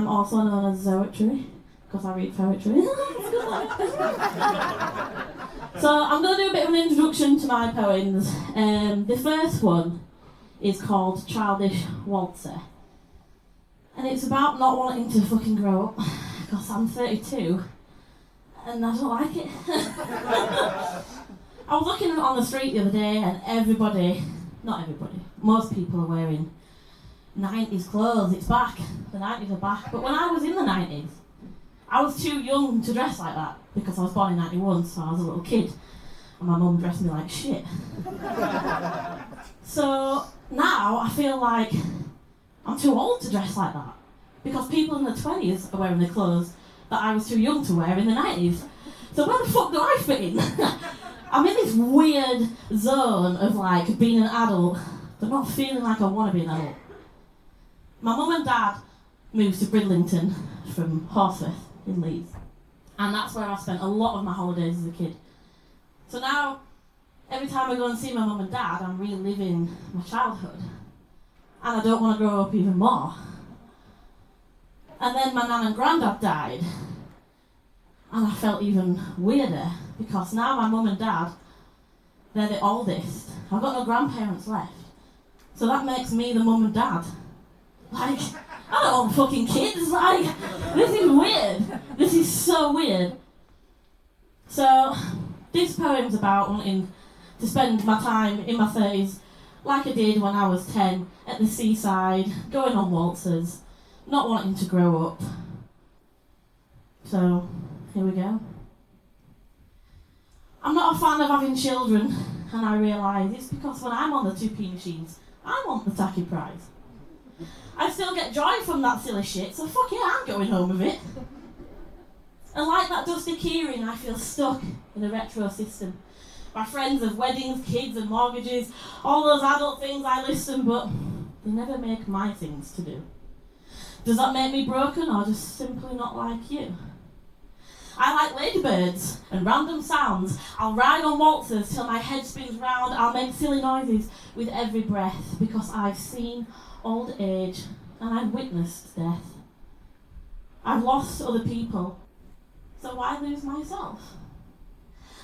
I'm also known as Zoetry, because I read poetry. So I'm going to do a bit of an introduction to my poems. The first one is called Childish Waltzer. And it's about not wanting to fucking grow up, because I'm 32, and I don't like it. I was looking on the street the other day, and not everybody, most people are wearing 90s clothes. It's back, the 90s are back. But when I was in the 90s, I was too young to dress like that, because I was born in 91, so I was a little kid, and my mum dressed me like shit. So now I feel like I'm too old to dress like that, because people in the 20s are wearing the clothes that I was too young to wear in the 90s. So where the fuck do I fit in? I'm in this weird zone of like being an adult, but not feeling like I want to be an adult. My mum and dad moved to Bridlington from Horsforth in Leeds, and that's where I spent a lot of my holidays as a kid. So now, every time I go and see my mum and dad, I'm reliving my childhood, and I don't want to grow up even more. And then my nan and granddad died, and I felt even weirder, because now my mum and dad, they're the oldest. I've got no grandparents left, so that makes me the mum and dad. Like, I don't want fucking kids, like, this is weird. This is so weird. So, this poem's about wanting to spend my time in my 30s like I did when I was 10, at the seaside, going on waltzers, not wanting to grow up. So, here we go. I'm not a fan of having children, and I realise it's because when I'm on the 2p machines, I want the tacky prize. I still get joy from that silly shit, so fuck it, I'm going home with it. And like that dusty keyring, I feel stuck in a retro system. My friends have weddings, kids and mortgages, all those adult things I listen, but they never make my things to do. Does that make me broken, or just simply not like you? I like ladybirds and random sounds. I'll ride on waltzers till my head spins round. I'll make silly noises with every breath, because I've seen old age and I've witnessed death. I've lost other people, so why lose myself?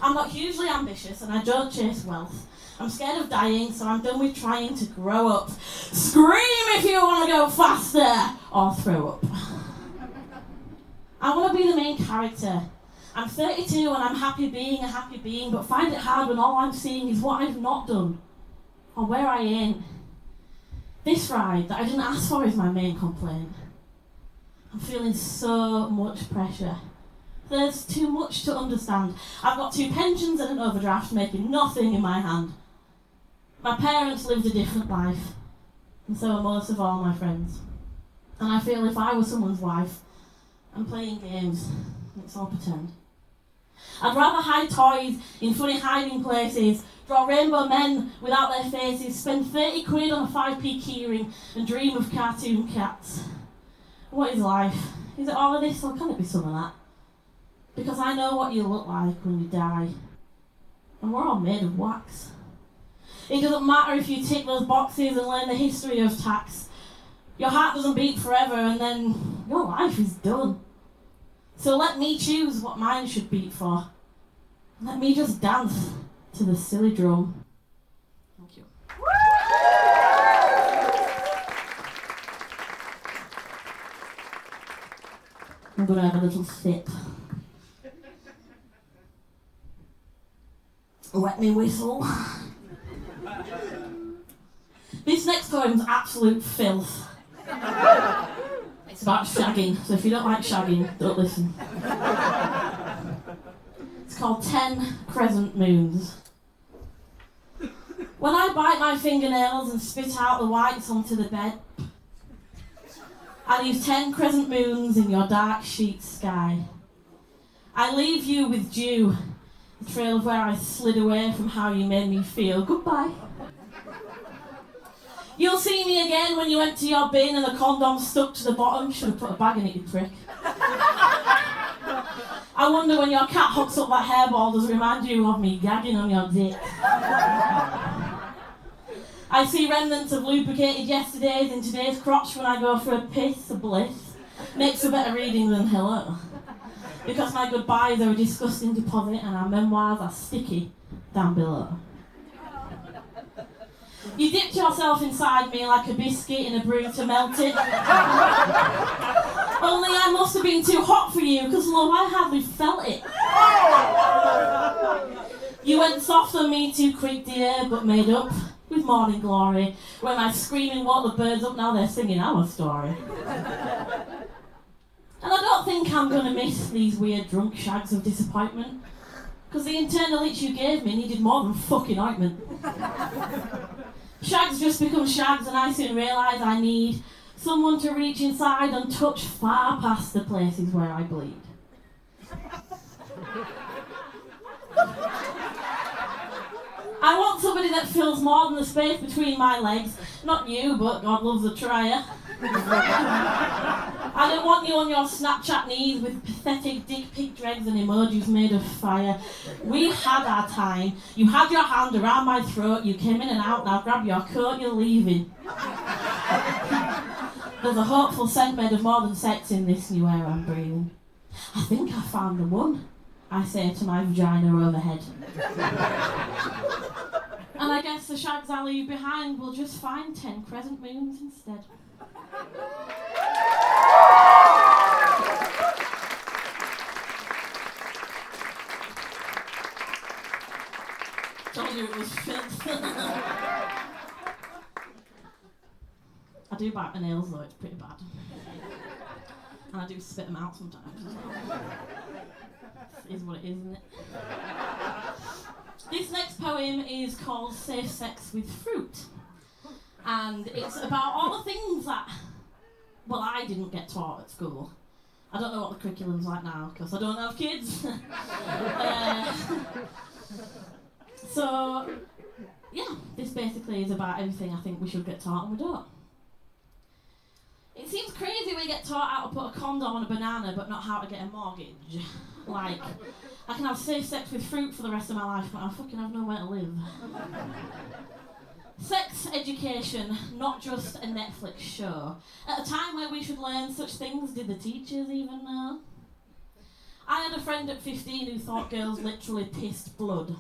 I'm not hugely ambitious and I don't chase wealth. I'm scared of dying, so I'm done with trying to grow up. Scream if you want to go faster, or throw up. I want to be the main character. I'm 32 and I'm happy being a happy being, but find it hard when all I'm seeing is what I've not done, or where I ain't. This ride that I didn't ask for is my main complaint. I'm feeling so much pressure. There's too much to understand. I've got 2 pensions and an overdraft making nothing in my hand. My parents lived a different life, and so are most of all my friends. And I feel if I were someone's wife, I'm playing games, and it's all pretend. I'd rather hide toys in funny hiding places, draw rainbow men without their faces, spend 30 quid on a 5p keyring and dream of cartoon cats. What is life? Is it all of this, or can it be some of that? Because I know what you look like when you die, and we're all made of wax. It doesn't matter if you tick those boxes and learn the history of tax. Your heart doesn't beat forever, and then your life is done. So let me choose what mine should beat for. Let me just dance to the silly drum. Thank you. I'm going to have a little sip. Let me whistle. This next poem's absolute filth. It's about shagging, so if you don't like shagging, don't listen. It's called 10 Crescent Moons. When I bite my fingernails and spit out the whites onto the bed, I leave 10 crescent moons in your dark sheet sky. I leave you with dew, the trail of where I slid away from how you made me feel. Goodbye. You'll see me again when you empty your bin and the condom stuck to the bottom. Should have put a bag in it, you prick. I wonder when your cat hooks up that hairball, does it remind you of me gagging on your dick? I see remnants of lubricated yesterdays in today's crotch when I go for a piss, a bliss. Makes for better reading than hello. Because my goodbyes are a disgusting deposit and our memoirs are sticky down below. You dipped yourself inside me like a biscuit in a brew to melt it. Only I must have been too hot for you, because love, I hardly felt it. You went soft on me too quick, dear, but made up with morning glory. When my screaming woke the birds up, now they're singing our story. And I don't think I'm going to miss these weird drunk shags of disappointment, because the internal itch you gave me needed more than fucking ointment. Shags just become shags, and I soon realise I need someone to reach inside and touch far past the places where I bleed. I want somebody that fills more than the space between my legs. Not you, but God loves a trier. I don't want you on your Snapchat knees with pathetic dick pic dregs and emojis made of fire. We had our time. You had your hand around my throat. You came in and out. Now grab your coat. You're leaving. There's a hopeful scent made of more than sex in this new air I'm breathing. I think I found the one, I say to my vagina overhead. And I guess the shags I leave behind will just find 10 crescent moons instead. Told you it was filth. I do bite my nails though, it's pretty bad. And I do spit them out sometimes as well. It is what it is, isn't it? This next poem is called Safe Sex with Fruit. And it's about all the things that, well, I didn't get taught at school. I don't know what the curriculum's like now, because I don't have kids. So, yeah, this basically is about everything I think we should get taught and we don't. It seems crazy we get taught how to put a condom on a banana but not how to get a mortgage. Like, I can have safe sex with fruit for the rest of my life, but I fucking have nowhere to live. Sex education, not just a Netflix show. At a time where we should learn such things, did the teachers even know? I had a friend at 15 who thought girls literally pissed blood.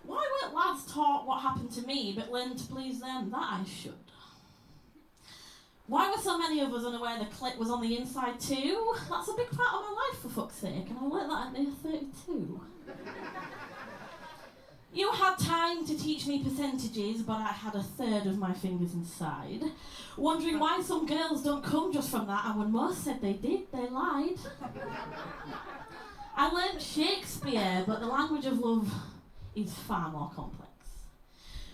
Why weren't lads taught what happened to me but learned to please them? That I should. Why were so many of us unaware the clit was on the inside too? That's a big part of my life, for fuck's sake, and I learnt that at near 32. You had time to teach me percentages, but I had a third of my fingers inside. Wondering why some girls don't come just from that, and when most said they did, they lied. I learnt Shakespeare, but the language of love is far more complex.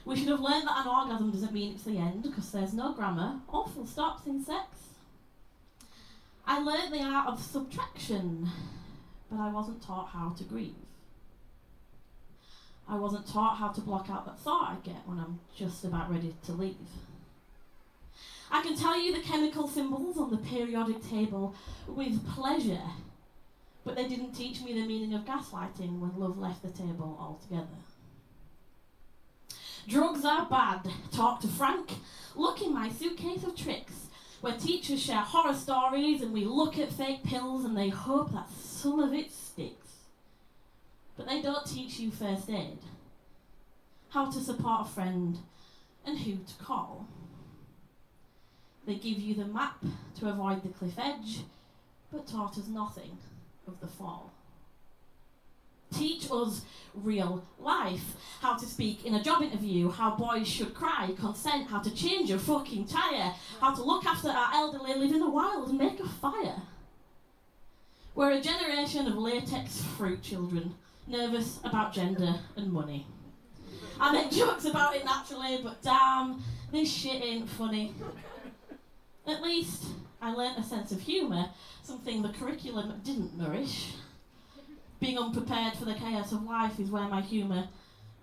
We should have learned that an orgasm doesn't mean it's the end, because there's no grammar or full stops in sex. I learnt the art of subtraction, but I wasn't taught how to grieve. I wasn't taught how to block out that thought I get when I'm just about ready to leave. I can tell you the chemical symbols on the periodic table with pleasure, but they didn't teach me the meaning of gaslighting when love left the table altogether. Drugs are bad. Talk to Frank. Look in my suitcase of tricks, where teachers share horror stories and we look at fake pills and they hope that some of it sticks. But they don't teach you first aid, how to support a friend, and who to call. They give you the map to avoid the cliff edge, but taught us nothing of the fall. Teach us real life, how to speak in a job interview, how boys should cry, consent, how to change your fucking tyre, how to look after our elderly, live in the wild and make a fire. We're a generation of latex fruit children, nervous about gender and money. I make jokes about it naturally, but damn, this shit ain't funny. At least I learnt a sense of humour, something the curriculum didn't nourish. Being unprepared for the chaos of life is where my humour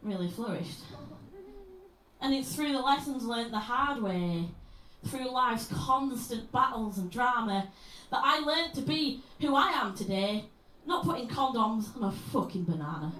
really flourished. And it's through the lessons learnt the hard way, through life's constant battles and drama, that I learnt to be who I am today, not putting condoms on a fucking banana.